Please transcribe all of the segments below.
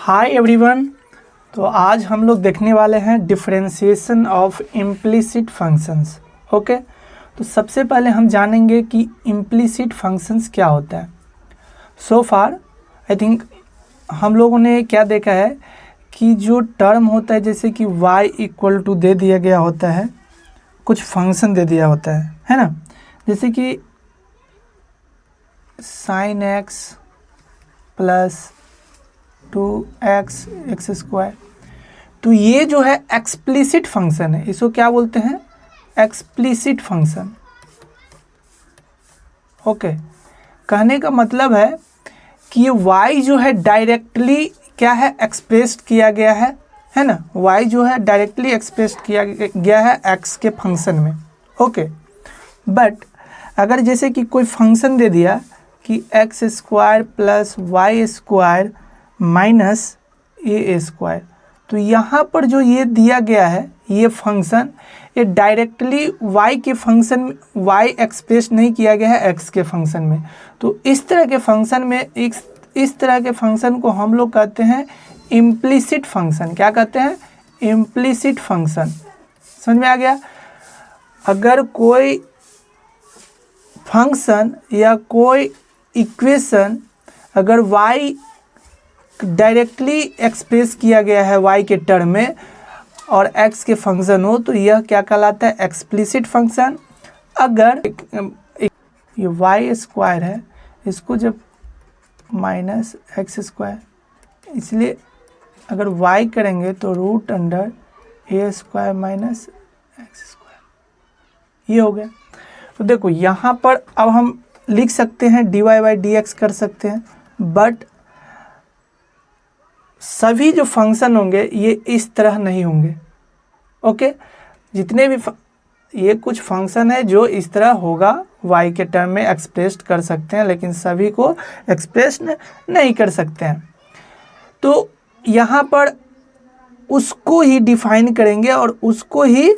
Hi everyone. तो आज हम लोग देखने वाले हैं differentiation of implicit functions. Okay, तो सबसे पहले हम जानेंगे कि इम्प्लिसिट फंक्शंस क्या होता है। सो फार आई थिंक हम लोगों ने क्या देखा है कि जो टर्म होता है जैसे कि y इक्वल टू दे दिया गया होता है, कुछ फंक्शन दे दिया होता है ना, जैसे कि sin x plus 2x x square. तो ये जो है एक्सप्लिसिट फंक्शन है, इसको क्या बोलते हैं? Explicit function. ओके, कहने का मतलब है कि ये y जो है डायरेक्टली क्या है, एक्सप्रेस्ड किया गया है ना। y जो है डायरेक्टली एक्सप्रेस्ड किया गया है x के फंक्शन में। ओके, बट अगर जैसे कि कोई फंक्शन दे दिया कि X square plus Y square minus A square, तो यहाँ पर जो ये दिया गया है ये फंक्शन, ये डायरेक्टली y के फंक्शन में y एक्सप्रेस नहीं किया गया है x के फंक्शन में। तो इस तरह के फंक्शन में इस तरह के फंक्शन को हम लोग कहते हैं इम्प्लिसिट फंक्शन। क्या कहते हैं? Implicit function. समझ में आ गया? अगर कोई फंक्शन या कोई इक्वेशन अगर y डायरेक्टली एक्सप्रेस किया गया है y के टर्म में और x के फंक्शन हो, तो यह क्या कहलाता है? Explicit function. अगर ये y स्क्वायर है, इसको जब माइनस एक्स स्क्वायर, इसलिए अगर y करेंगे तो root under A square minus x square, ये हो गया। तो देखो यहाँ पर अब हम लिख सकते हैं dy बाई डी एक्स कर सकते हैं, बट सभी जो फंक्शन होंगे ये इस तरह नहीं होंगे। ओके, जितने भी ये कुछ फंक्शन है जो इस तरह होगा, y के टर्म में एक्सप्रेस कर सकते हैं, लेकिन सभी को एक्सप्रेस नहीं कर सकते हैं। तो यहाँ पर उसको ही डिफाइन करेंगे और उसको ही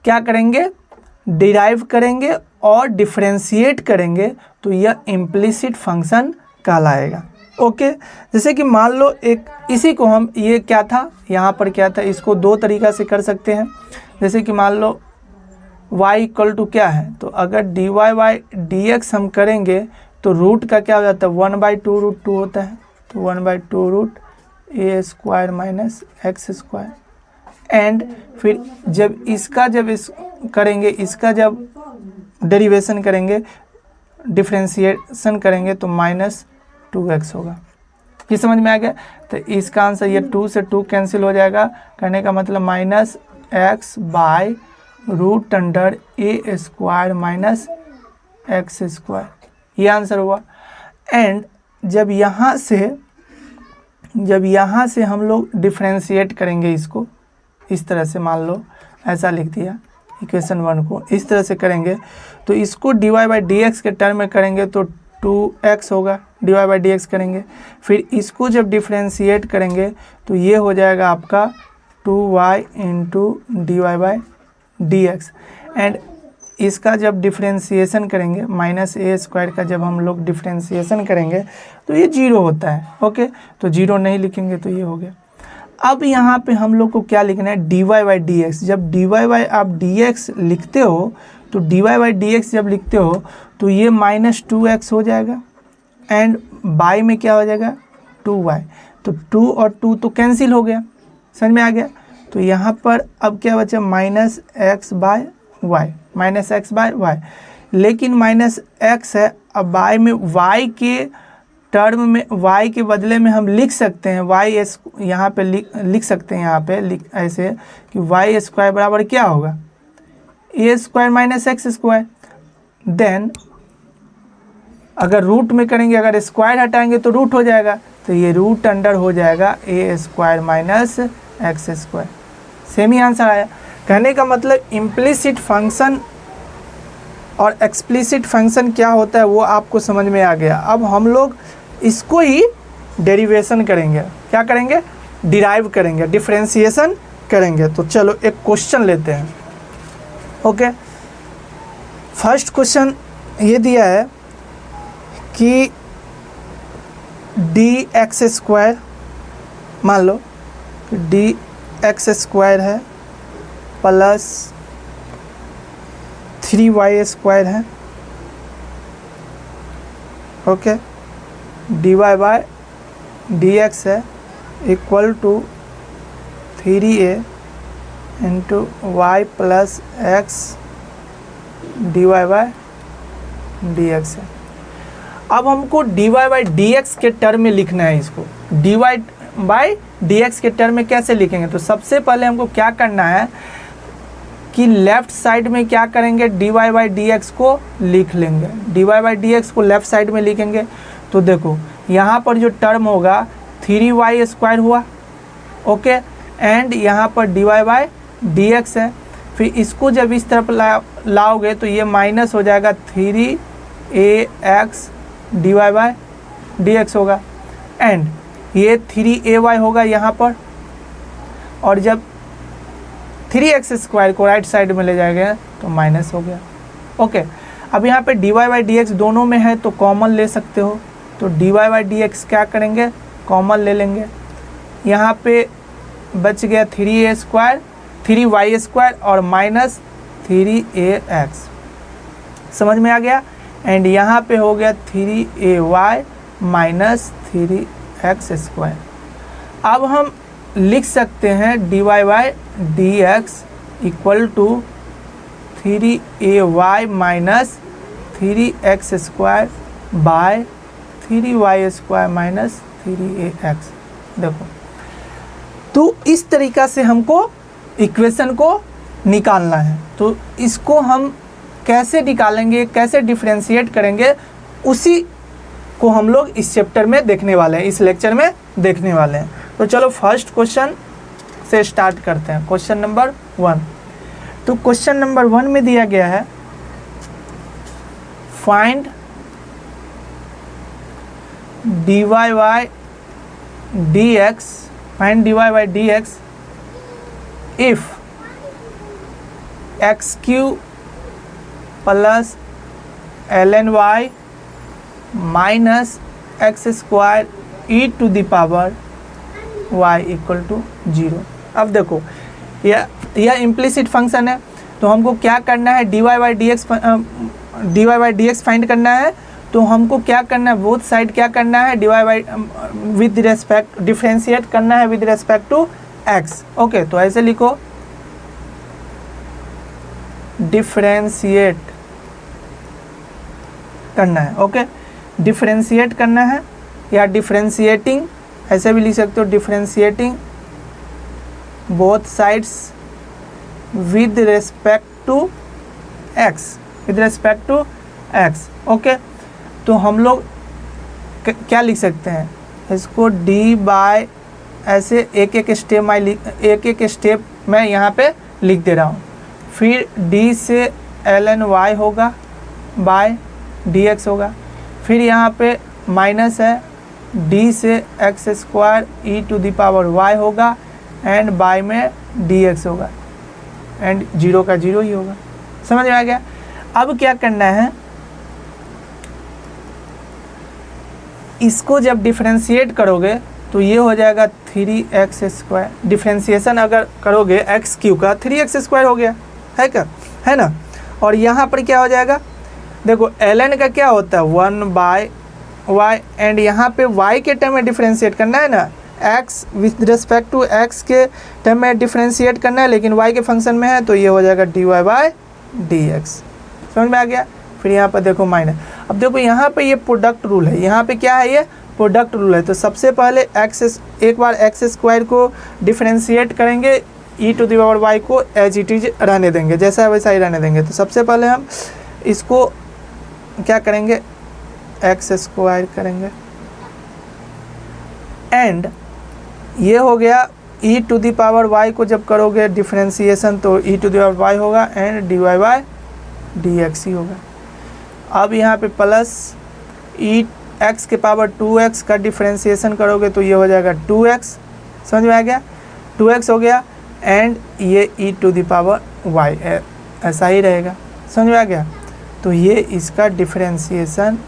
क्या करेंगे? डिराइव करेंगे और डिफरेंशिएट करेंगे, तो यह इम्प्लिसिट फंक्शन कहलाएगा। ओके, जैसे कि मान लो एक इसी को हम, ये क्या था यहाँ पर, क्या था, इसको दो तरीक़ा से कर सकते हैं। जैसे कि मान लो y इक्वल टू क्या है, तो अगर dy बाई डी एक्स हम करेंगे तो रूट का क्या हो जाता है? 1/2 रूट 2 होता है, तो 1/2 root A square minus x square. And फिर जब इसका करेंगे, इसका जब डेरिवेशन करेंगे, डिफ्रेंशिएशन करेंगे, तो माइनस 2x होगा। ये समझ में आ गया? तो इसका आंसर ये 2 से 2 कैंसिल हो जाएगा, कहने का मतलब minus x by root under A square minus x square, ये आंसर हुआ। एंड जब यहाँ से हम लोग डिफ्रेंशिएट करेंगे इसको, इस तरह से मान लो ऐसा लिख दिया, इक्वेशन 1 को इस तरह से करेंगे, तो इसको dy बाई डी एक्स के टर्म में करेंगे तो 2x होगा, dy बाई डी एक्स करेंगे। फिर इसको जब डिफ्रेंशिएट करेंगे तो ये हो जाएगा आपका 2y into d Y by D x. And इसका जब डिफ्रेंशिएशन करेंगे, माइनस ए स्क्वायर का जब हम लोग डिफ्रेंशिएशन करेंगे तो ये 0 होता है। ओके, तो 0 नहीं लिखेंगे तो ये हो गया। अब यहाँ पे हम लोग को क्या लिखना है? dy by D x. जब dy बाई आप dx लिखते हो, तो dy बाई डी एक्स जब लिखते हो तो ये माइनस 2x हो जाएगा, एंड बाई में क्या हो जाएगा? 2y। तो 2 और 2 तो कैंसिल हो गया, समझ में आ गया? तो यहाँ पर अब क्या बचा? Minus x by y, minus x by y. लेकिन माइनस एक्स है, अब बाई में y के टर्म में y के बदले में हम लिख सकते हैं y यहाँ पे लिख सकते हैं, यहाँ पे ऐसे कि वाई स्क्वायर बराबर क्या होगा? A square minus x square. Then अगर रूट में करेंगे, अगर स्क्वायर हटाएंगे तो रूट हो जाएगा, तो ये रूट अंडर हो जाएगा A square minus x square. Same ही आंसर आया। कहने का मतलब इम्प्लिसिट फंक्शन और एक्सप्लिसिट फंक्शन क्या होता है वो आपको समझ में आ गया। अब हम लोग इसको ही डेरिवेशन करेंगे, क्या करेंगे? डिराइव करेंगे, डिफरेंशिएशन करेंगे। तो चलो एक क्वेश्चन लेते हैं। ओके, फर्स्ट क्वेश्चन ये दिया है कि डी एक्स स्क्वायर मान लो डी एक्स स्क्वायर है प्लस 3y स्क्वायर है, okay, D Y by D x है equal to 3a into Y plus X D Y by D x है। अब हमको D Y by D X के term में लिखना है। इसको D Y by D X के टर्म में कैसे लिखेंगे? तो सबसे पहले हमको क्या करना है कि लेफ़्ट साइड में क्या करेंगे, D Y by D x को लिख लेंगे। D Y by D x को लेफ़्ट साइड में लिखेंगे तो देखो यहाँ पर जो टर्म होगा 3y स्क्वायर हुआ, ओके, एंड यहाँ पर d Y by D x है। फिर इसको जब इस तरफ लाओगे तो ये माइनस हो जाएगा 3ax d Y by D x होगा, एंड ये 3ay होगा यहाँ पर, और जब 3x स्क्वायर को राइट साइड में ले जाएंगे तो माइनस हो गया, ओके। अब यहाँ पे D Y by D x दोनों में है तो कॉमन ले सकते हो, तो d Y by D x क्या करेंगे, कॉमन ले लेंगे। यहाँ पे बच गया 3a स्क्वायर 3y स्क्वायर और माइनस 3ax, समझ में आ गया, एंड यहाँ पे हो गया 3ay माइनस 3x स्क्वायर। अब हम लिख सकते हैं d Y by D x equal to 3ay minus 3x square by 3y square minus 3ax। देखो तो इस तरीक़ा से हमको इक्वेशन को निकालना है। तो इसको हम कैसे निकालेंगे, कैसे डिफरेंशिएट करेंगे, उसी को हम लोग इस चैप्टर में देखने वाले हैं, इस लेक्चर में देखने वाले हैं। तो चलो फर्स्ट क्वेश्चन से स्टार्ट करते हैं, क्वेश्चन नंबर 1। तो क्वेश्चन नंबर 1 में दिया गया है find d Y by D x, find d Y by D x if x cube plus ln y minus x square e to the power y equal to 0। अब देखो यह implicit function है, तो हमको क्या करना है, d Y by D x find करना है। तो हमको क्या करना है, बोथ साइड क्या करना है, d Y by with respect differentiate करना है with respect to x, okay. तो ऐसे लिखो डिफ्रेंशिएट करना है, ओके, डिफ्रेंशिएट करना है या डिफ्रेंशिएटिंग ऐसे भी लिख सकते हो, differentiating both sides with respect to x, with respect to x, okay. तो हम लोग क्या लिख सकते हैं, इसको डी बाय ऐसे एक एक स्टेप मैं यहाँ पे लिख दे रहा हूँ। फिर डी से ln y होगा बाय डी एक्स होगा, फिर यहाँ पे माइनस है डी से x square e to the power y होगा, एंड बाय में डी एक्स होगा, एंड 0 का 0 ही होगा, समझ में आ गया। अब क्या करना है, इसको जब डिफ्रेंशिएट करोगे तो ये हो जाएगा 3x स्क्वायर, डिफ्रेंशिएशन अगर करोगे एक्स क्यू का 3x स्क्वायर हो गया है क्या, है ना। और यहाँ पर क्या हो जाएगा, देखो ln का क्या होता है 1 बाय y, एंड यहाँ पे y के टर्म में डिफ्रेंशिएट करना है ना, x with respect to x के टर्म में डिफ्रेंशिएट करना है, लेकिन y के फंक्शन में है तो ये हो जाएगा d Y by D x, समझ में आ गया। फिर यहाँ पर देखो माइनस, अब देखो यहाँ पे ये प्रोडक्ट रूल है, यहाँ पे क्या है, ये प्रोडक्ट रूल है। तो सबसे पहले एक बार एक्स स्क्वायर को डिफ्रेंशिएट करेंगे, ई टू द पावर वाई को एज इट इज रहने देंगे, जैसा है वैसा ही रहने देंगे। तो सबसे पहले हम इसको क्या करेंगे, एक्स स्क्वायर करेंगे, एंड ये हो गया E to the power Y को जब करोगे डिफ्रेंशिएशन तो E to the power Y होगा, and D Y by D X ही होगा। अब यहाँ पे प्लस ई एक्स के पावर 2x का डिफ्रेंशिएशन करोगे तो ये हो जाएगा 2x, समझ में आ गया, 2x हो गया, एंड ये ई टू द पावर वाई ऐसा ही रहेगा, समझ में आ गया। तो ये इसका डिफ्रेंशिएशन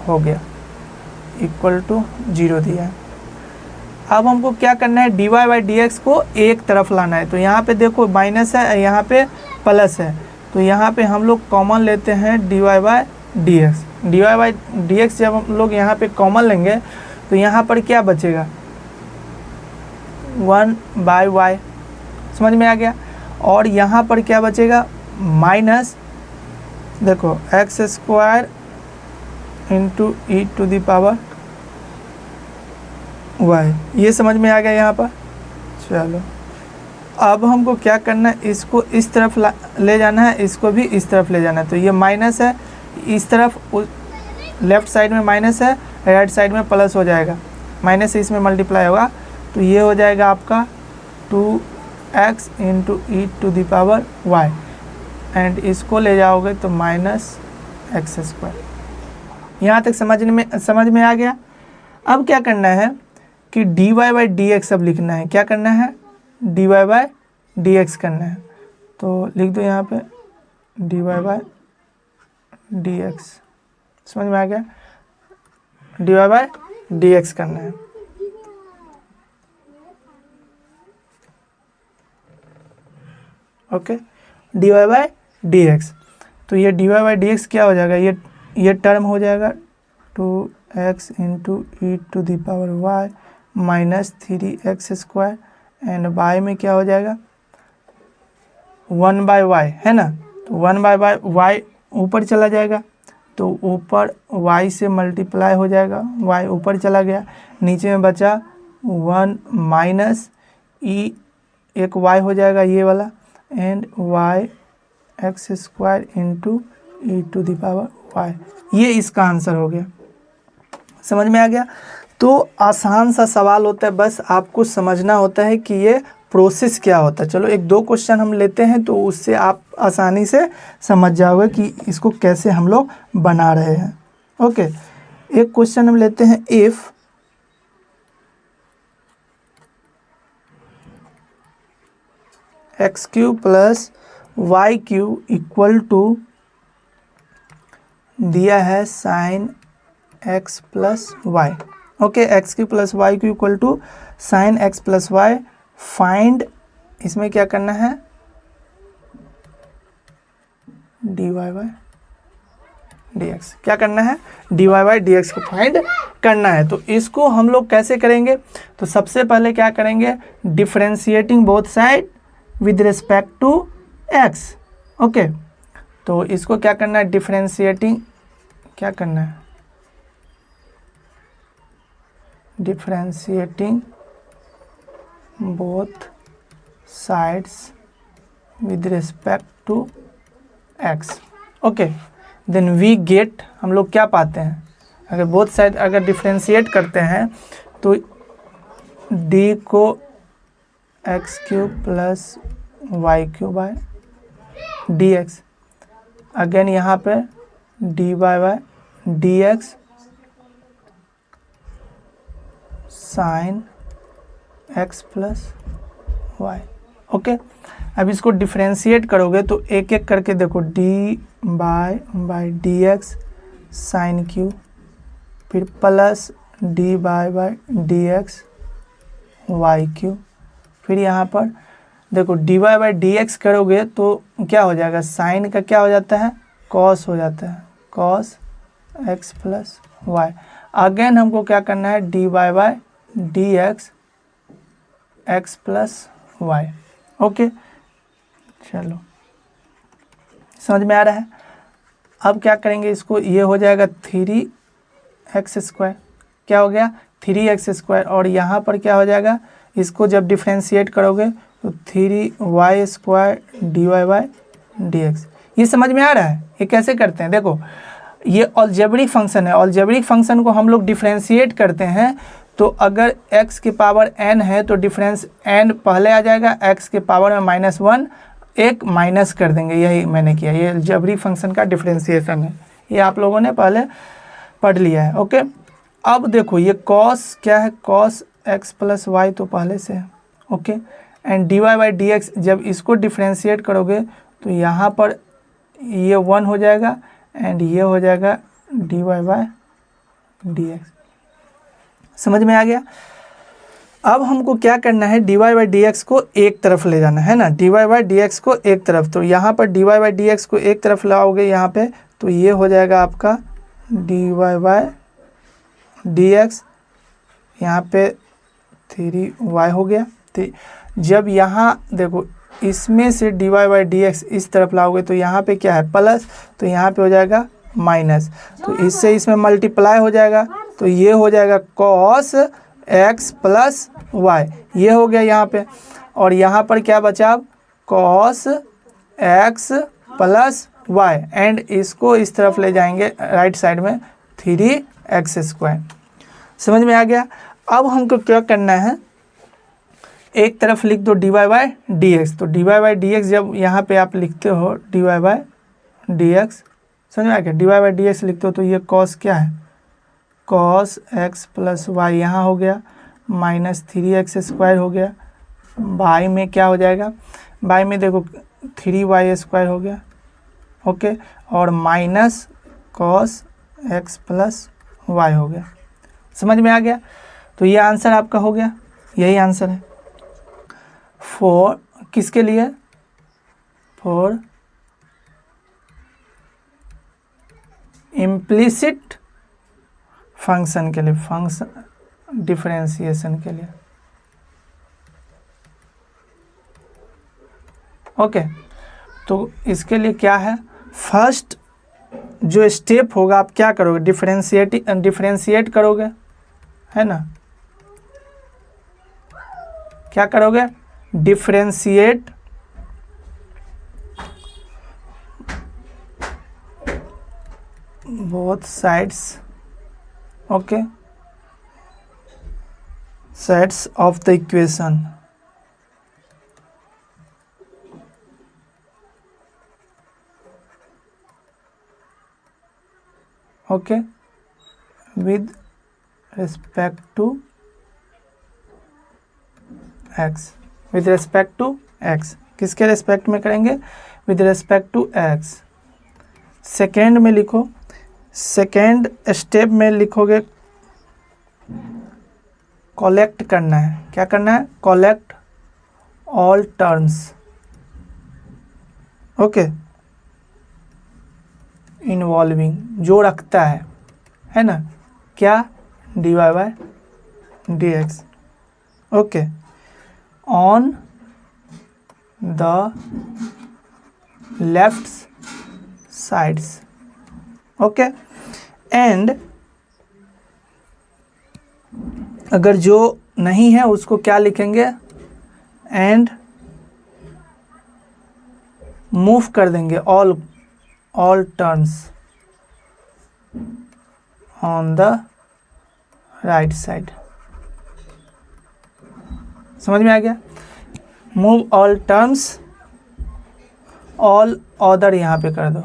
हो गया इक्वल टू 0 दिया है। अब हमको क्या करना है, d Y by D x को एक तरफ लाना है। तो यहाँ पे देखो माइनस है, यहाँ पे प्लस है, तो यहाँ पे हम लोग कॉमन लेते हैं d Y by D x. D Y by D x जब हम लोग यहाँ पे कॉमन लेंगे तो यहाँ पर क्या बचेगा, 1/y, समझ में आ गया। और यहाँ पर क्या बचेगा, माइनस देखो x square into e to the power y, ये समझ में आ गया यहाँ पर। चलो अब हमको क्या करना है, इसको इस तरफ ले जाना है, इसको भी इस तरफ ले जाना है। तो ये माइनस है, इस तरफ लेफ़्ट साइड में माइनस है, राइट साइड में प्लस हो जाएगा, माइनस से इसमें मल्टीप्लाई होगा, तो ये हो जाएगा आपका 2x into e to the power y, and इसको ले जाओगे तो माइनस एक्स स्क्वायर। यहाँ तक समझ में आ गया। अब क्या करना है कि d Y by D x अब लिखना है। क्या करना है, d Y by D x करना है। तो लिख दो यहाँ पे D Y by D x, समझ में आ गया, d Y by D x करना है। Okay, D Y by D x, तो ये d Y by D x क्या हो जाएगा, ये टर्म हो जाएगा 2x into e to the power y minus 3x square, and y में क्या हो जाएगा 1/y, है ना। तो 1/y ऊपर चला जाएगा, तो ऊपर y से मल्टीप्लाई हो जाएगा, y ऊपर चला गया, नीचे में बचा 1 माइनस ई, एक y हो जाएगा ये वाला, and y x square into e to the power y, ये इसका आंसर हो गया। समझ में आ गया। तो आसान सा सवाल होता है, बस आपको समझना होता है कि ये प्रोसेस क्या होता है। चलो एक दो क्वेश्चन हम लेते हैं, तो उससे आप आसानी से समझ जाओगे कि इसको कैसे हम लोग बना रहे हैं। ओके, एक क्वेश्चन हम लेते हैं, if x cube plus Y cube equal to, दिया है sine x plus Y. Okay, x cube plus Y cube equal to sine x plus y, find, इसमें क्या करना है, d Y by D x, क्या करना है, d Y by D x को फाइंड करना है। तो इसको हम लोग कैसे करेंगे, तो सबसे पहले क्या करेंगे, differentiating both side with respect to x. Okay, तो इसको क्या करना है, डिफ्रेंशिएटिंग, क्या करना है, differentiating both sides with respect to x. Okay, then we get, हम लोग क्या पाते हैं, अगर बोथ साइड अगर डिफ्रेंशिएट करते हैं तो डी को X cube plus Y cube by D X, again यहाँ पे D Y by D X sine x plus Y. Okay, अब इसको डिफ्रेंशिएट करोगे तो एक एक करके देखो, D by D X sine Q, फिर plus D by D X Y Q, फिर यहाँ पर देखो D Y by D X करोगे तो क्या हो जाएगा, साइन का क्या हो जाता है, कॉस हो जाता है, cos x plus y. Again हमको क्या करना है, d Y by D x x plus Y. Okay, चलो समझ में आ रहा है। अब क्या करेंगे, इसको ये हो जाएगा 3x स्क्वायर, क्या हो गया 3x स्क्वायर, और यहाँ पर क्या हो जाएगा, इसको जब डिफ्रेंशिएट करोगे तो 3y square d Y by D x. ये समझ में आ रहा है, ये कैसे करते हैं, देखो ये अलजेब्रिक फंक्शन है, अलजेब्रिक फंक्शन को हम लोग डिफ्रेंशिएट करते हैं, तो अगर x की पावर n है तो डिफरेंस n पहले आ जाएगा, x के पावर में -1 एक माइनस कर देंगे, यही मैंने किया, ये अलजेब्रिक फंक्शन का डिफ्रेंशिएशन है, ये आप लोगों ने पहले पढ़ लिया है। ओके, अब देखो ये कॉस क्या है, कॉस x प्लस वाई तो पहले से है। Okay, and D Y by D x, जब इसको डिफ्रेंशिएट करोगे तो यहाँ पर ये 1 हो जाएगा, एंड ये हो जाएगा d Y by D x. समझ में आ गया। अब हमको क्या करना है, dy बाई डी एक्स को एक तरफ ले जाना है ना, dy बाई डी एक्स को एक तरफ। तो यहाँ पर dy बाई डी एक्स को एक तरफ लाओगे यहाँ पे, तो ये हो जाएगा आपका dy बाई डी एक्स, यहाँ पे 3y हो गया। तो जब यहाँ देखो इसमें से dy बाई डी एक्स इस तरफ लाओगे तो यहाँ पे क्या है प्लस, तो यहाँ पे हो जाएगा माइनस, तो इससे इसमें मल्टीप्लाई हो जाएगा, तो ये हो जाएगा कॉस x प्लस वाई, ये हो गया यहाँ पे। और यहाँ पर क्या बचा अब, cos x plus y, and इसको इस तरफ ले जाएंगे राइट साइड में 3x²। समझ में आ गया। अब हमको क्या करना है, एक तरफ लिख दो dy बाई डी एक्स। तो dy बाई डी एक्स जब यहाँ पे आप लिखते हो dy बाई डी एक्स, समझ में आ गया, dy बाई डी एक्स लिखते हो तो ये कॉस क्या है, कॉस x प्लस वाई यहाँ हो गया, माइनस 3x² हो गया, बाई में क्या हो जाएगा, बाई में देखो 3y² हो गया, ओके, और minus cos x plus y हो गया। समझ में आ गया। तो ये आंसर आपका हो गया, यही आंसर है फॉर किसके लिए, फॉर इम्प्लिसिट फंक्शन के लिए, फंक्शन डिफरेंशिएशन के लिए। ओके, तो इसके लिए क्या है, फर्स्ट जो स्टेप होगा आप क्या करोगे, डिफरेंशिएट करोगे, है ना, क्या करोगे, differentiate both sides, okay, sides of the equation, okay, with respect to x, with respect to x, किसके रेस्पेक्ट में करेंगे, with respect to x। Second में लिखो, सेकेंड स्टेप में लिखोगे कलेक्ट करना है, क्या करना है, collect all terms, okay, involving जो रखता है ना, क्या, dy by D x, okay, on the left sides, okay, and अगर जो नहीं है उसको क्या लिखेंगे, एंड मूव कर देंगे all terms on the right side. समझ में आ गया, move all terms, all other यहाँ पे कर दो,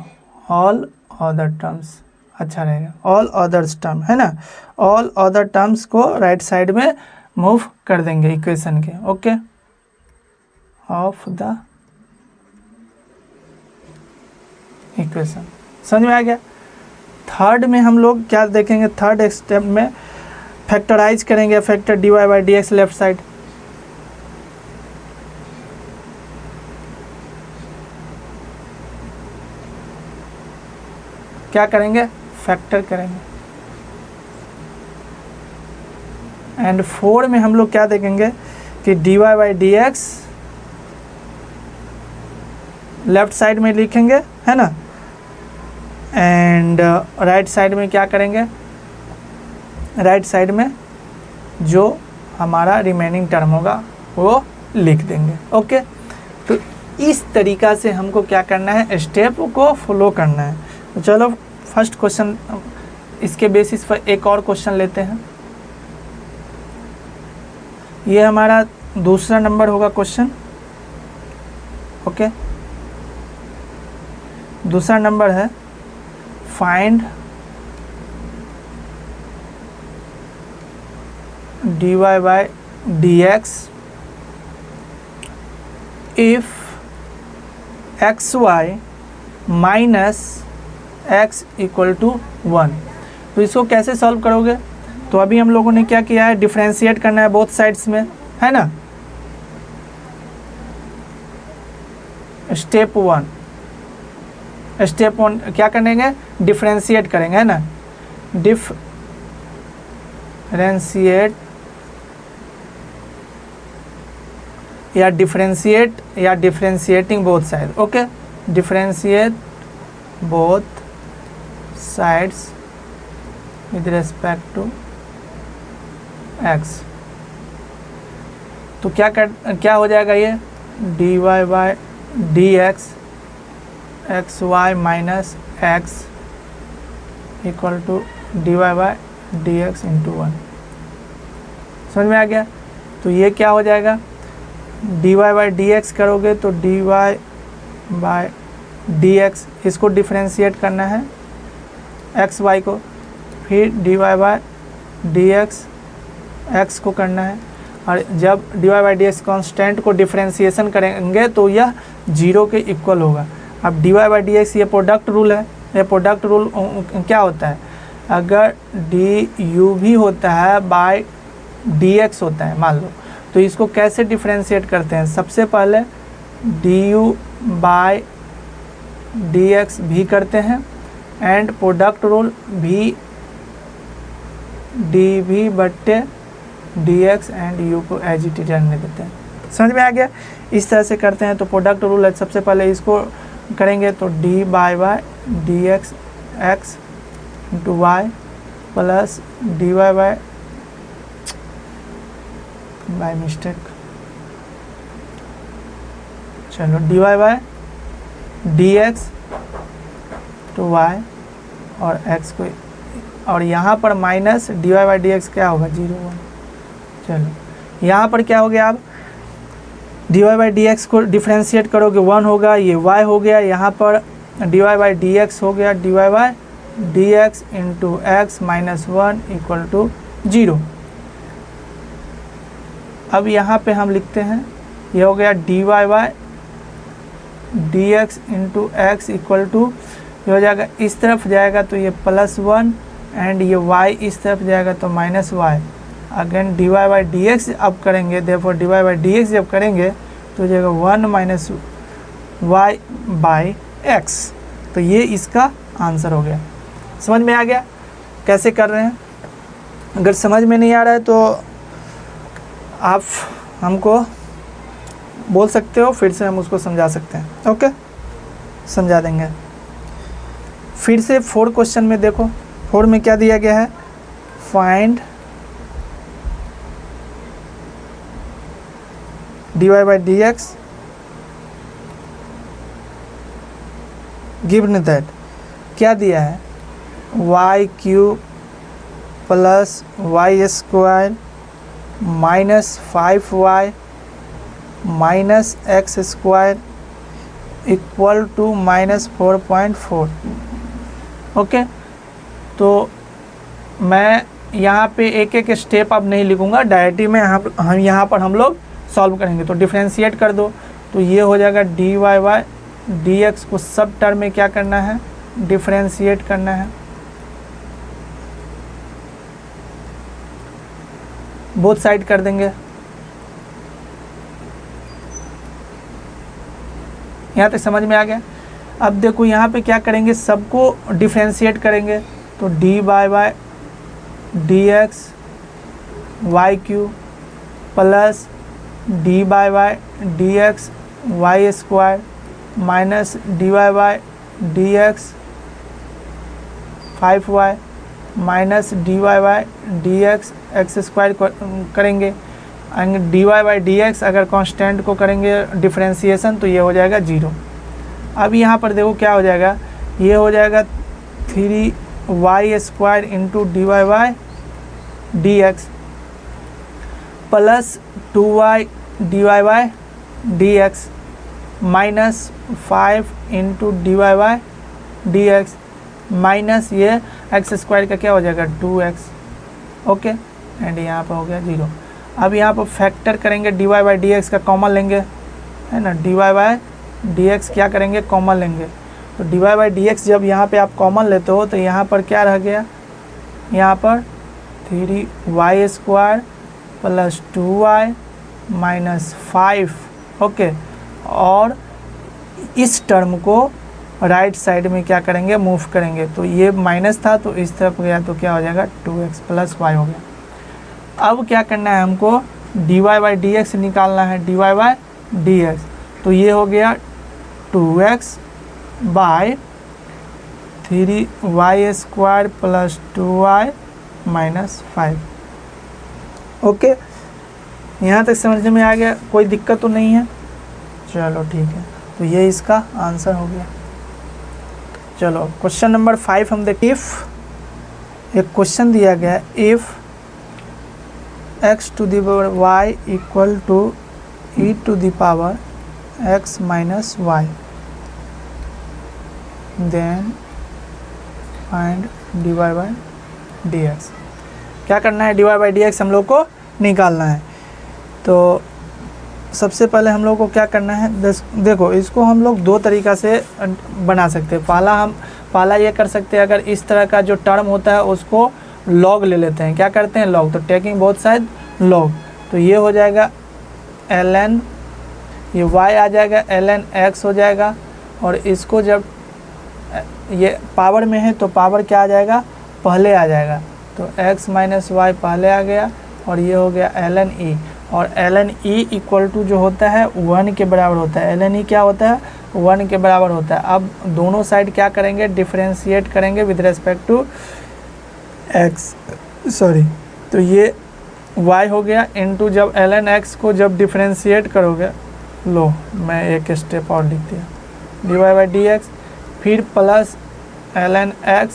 ऑल अदर टर्म्स अच्छा रहेगा, ऑल अदर्स टर्म है ना, ऑल अदर टर्म्स को राइट साइड में मूव कर देंगे इक्वेशन के, ओके, ऑफ द इक्वेशन। समझ में आ गया। थर्ड में हम लोग क्या देखेंगे, थर्ड स्टेप में फैक्टराइज करेंगे, factor dy by D x left side, क्या करेंगे, फैक्टर करेंगे। एंड 4 में हम लोग क्या देखेंगे कि dy by D x left side में लिखेंगे, है ना, एंड राइट साइड में क्या करेंगे, राइट साइड में जो हमारा रिमेनिंग टर्म होगा वो लिख देंगे, ओके। तो इस तरीका से हमको क्या करना है, स्टेप को फॉलो करना है। तो चलो फर्स्ट क्वेश्चन, इसके बेसिस पर एक और क्वेश्चन लेते हैं। ये हमारा दूसरा नंबर होगा क्वेश्चन, ओके। दूसरा नंबर है find dy by D x if x y minus x equal to 1। तो इसको कैसे सॉल्व करोगे, तो अभी हम लोगों ने क्या किया है, डिफ्रेंशिएट करना है बोथ साइड्स में, है ना। स्टेप वन क्या करेंगे, डिफ्रेंशिएट करेंगे, है ना। डिफरेंशिएट या differentiating both side. Okay, differentiate both sides with respect to x. तो क्या हो जाएगा ये, dy by D x x y minus x equal to dy by D x into 1। समझ में आ गया। तो ये क्या हो जाएगा, dy बाई डी एक्स करोगे तो dy बाई डी एक्स, इसको डिफ्रेंशिएट करना है एक्स वाई को, फिर dy बाई डी एक्स को करना है। और जब dy by D x constant को डिफ्रेंशिएशन करेंगे तो यह 0 के इक्वल होगा। अब dy बाई डी एक्स ये प्रोडक्ट रूल है। ये प्रोडक्ट रूल क्या होता है, अगर du भी होता है बाय dx होता है मान लो, तो इसको कैसे डिफ्रेंशिएट करते हैं, सबसे पहले du बाय dx भी करते हैं एंड प्रोडक्ट रूल भी dv बट्टे dx एंड u को एज इट इज रहने देते हैं। समझ में आ गया। इस तरह से करते हैं। तो प्रोडक्ट रूल है, सबसे पहले इसको करेंगे तो D by D x X into Y plus D Y by mistake, चलो D Y by D X to Y और एक्स को, और यहाँ पर minus D Y by D x क्या होगा 0 1। चलो यहाँ पर क्या हो गया, अब d Y by D x को डिफ्रेंशिएट करोगे 1 होगा, ये y हो गया, यहाँ पर d Y by D x हो गया d Y by D x into x minus 1 equal to 0। अब यहाँ पे हम लिखते हैं, ये हो गया d Y by D x into x equal to, ये हो जाएगा इस तरफ जाएगा तो ये +1 एंड ये y इस तरफ जाएगा तो -y। Again d Y by D x अब करेंगे, therefore d Y by D x जब करेंगे तो हो जाएगा 1 माइनस वाई बाई एक्स। तो ये इसका आंसर हो गया। समझ में आ गया कैसे कर रहे हैं। अगर समझ में नहीं आ रहा है तो आप हमको बोल सकते हो, फिर से हम उसको समझा सकते हैं। ओके, समझा देंगे। फिर से 4 क्वेश्चन में देखो, 4 में क्या दिया गया है, find dy by dx given that, क्या दिया है, y cube plus Y square minus 5y minus x square equal to -4.4। Okay, तो मैं यहाँ पे एक एक स्टेप अब नहीं लिखूँगा, डायरेक्टली में हम यहाँ पर हम लोग सॉल्व करेंगे। तो डिफ्रेंशिएट कर दो, तो ये हो जाएगा d Y by D x को सब टर्म में क्या करना है, डिफ्रेंशिएट करना है। बोथ साइड कर देंगे। यहाँ तक समझ में आ गया। अब देखो यहाँ पे क्या करेंगे, सबको डिफ्रेंशिएट करेंगे। तो D by D X Y Q plus D by D X Y square minus D Y by D X 5y minus D Y by D x X square करेंगे। D Y by D X अगर constant को करेंगे differentiation तो ये हो जाएगा 0। अब यहाँ पर देखो क्या हो जाएगा, ये हो जाएगा 3y square into d Y by D x plus 2y d Y by D x minus 5 into d Y by D x minus ये एक्स स्क्वायर का क्या हो जाएगा 2x। ओके, एंड यहाँ पर हो गया 0। अब यहाँ पर फैक्टर करेंगे, D Y by D x का कॉमन लेंगे, है ना। D Y by D x क्या करेंगे, कॉमन लेंगे। तो d Y by D x जब यहाँ पे आप कॉमन लेते हो तो यहाँ पर क्या रह गया, यहाँ पर 3y² plus 2y minus 5। Okay, और इस टर्म को राइट साइड में क्या करेंगे, मूव करेंगे। तो ये माइनस था तो इस तरफ गया तो क्या हो जाएगा 2x प्लस y हो गया। अब क्या करना है हमको, dy/dx निकालना है, dy/dx। तो ये हो गया 2x bye 3y² plus 2y minus 5। Okay, यहाँ तक समझने में आ गया, कोई दिक्कत तो नहीं है? चलो ठीक है, तो ये इसका आंसर हो गया। चलो क्वेश्चन नंबर 5 हम देखिए। इफ़ एक क्वेश्चन दिया गया, if x to the power y equal to e to the power x minus y, then find dy/dx। क्या करना है, dy/dx हम लोग को निकालना है। तो सबसे पहले हम लोग को क्या करना है, देखो इसको हम लोग दो तरीक़ा से बना सकते हैं। पहला ये कर सकते हैं, अगर इस तरह का जो टर्म होता है उसको लॉग ले लेते हैं। क्या करते हैं, लॉग। तो टेकिंग बोथ साइड लॉग, तो ये हो जाएगा ln, ये y आ जाएगा ln x हो जाएगा। और इसको जब ये पावर में है तो पावर क्या आ जाएगा, पहले आ जाएगा। तो x माइनस वाई पहले आ गया और ये हो गया ln e। और ln e इक्वल टू जो होता है 1 के बराबर होता है। ln e क्या होता है, 1 के बराबर होता है। अब दोनों साइड क्या करेंगे, डिफरेंशिएट करेंगे with respect to x, sorry. तो ये y हो गया इनटू, जब ln x को जब डिफरेंशिएट करोगे, लो मैं एक स्टेप और लिख दिया, dy/dx, फिर प्लस ln x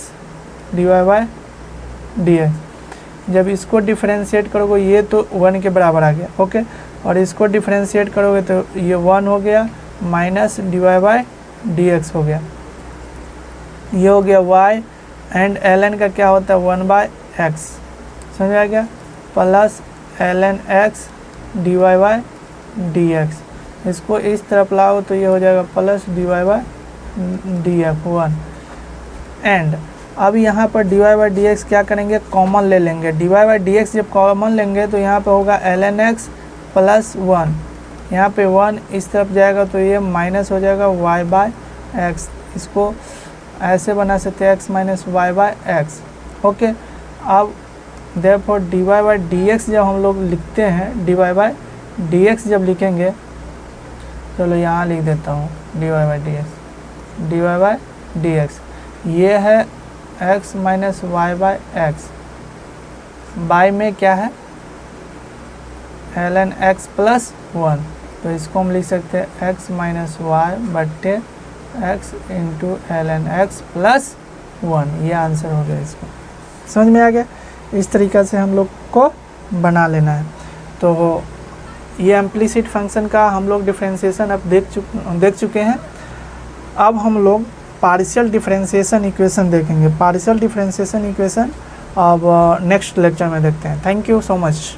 dy/dx। जब इसको डिफरेंशिएट करोगे ये तो 1 के बराबर आ गया। ओके, और इसको डिफरेंशिएट करोगे तो ये 1 हो गया माइनस dy/dx हो गया। ये हो गया y, एंड ln का क्या होता है 1/x, समझ आ गया, प्लस ln x dy/dx। इसको इस तरफ लाओ तो ये हो जाएगा प्लस dy/dx 1। एंड अब यहाँ पर dy/dx क्या करेंगे, कॉमन ले लेंगे। dy/dx जब कॉमन लेंगे तो यहाँ पे होगा ln x प्लस 1, यहाँ पे 1 इस तरफ जाएगा तो ये माइनस हो जाएगा y/x। इसको ऐसे बना सकते हैं x माइनस y/x। ओके, अब देयरफॉर dy/dx जब हम लोग लिखते हैं, dy/dx जब लिखेंगे, चलो यहाँ लिख देता हूँ dy/dx, ये है x माइनस y/x, बाय में क्या है ln x प्लस 1। तो इसको हम लिख सकते हैं x माइनस y बट्टे x into ln x plus 1। ये आंसर हो गया। इसको समझ में आ गया, इस तरीक़ा से हम लोग को बना लेना है। तो ये इम्प्लिसिट फंक्शन का हम लोग डिफरेंशिएशन अब देख चुके हैं। अब हम लोग पार्शियल डिफरेंशिएशन इक्वेशन देखेंगे। पार्शियल डिफरेंशिएशन इक्वेशन अब नेक्स्ट लेक्चर में देखते हैं। Thank you so much.